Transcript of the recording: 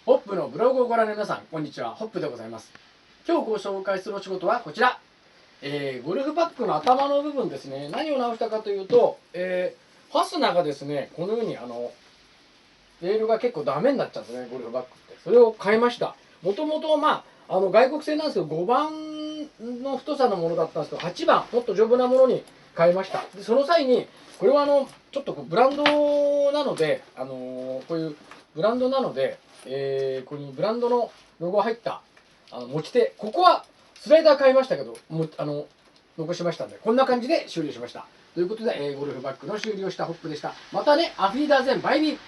ホップのブログをご覧の皆さん、こんにちは。ホップでございます。今日ご紹介するお仕事はこちら。ゴルフバッグの頭の部分ですね。何を直したかというと、ファスナーがですね、このようにレールが結構ダメになっちゃうんですね、ゴルフバッグって。それを変えました。もともと外国製なんですけど、5番の太さのものだったんですけど、8番、もっと丈夫なものに変えました。でその際に、これはちょっとブランドなので、こういうブランドなので、ここにブランドのロゴが入った持ち手、ここはスライダー変えましたけど、残しましたので、こんな感じで終了しました。ということで、ゴルフバッグの修理をしたホップでした。またね、アフィーダーゼンバイビー。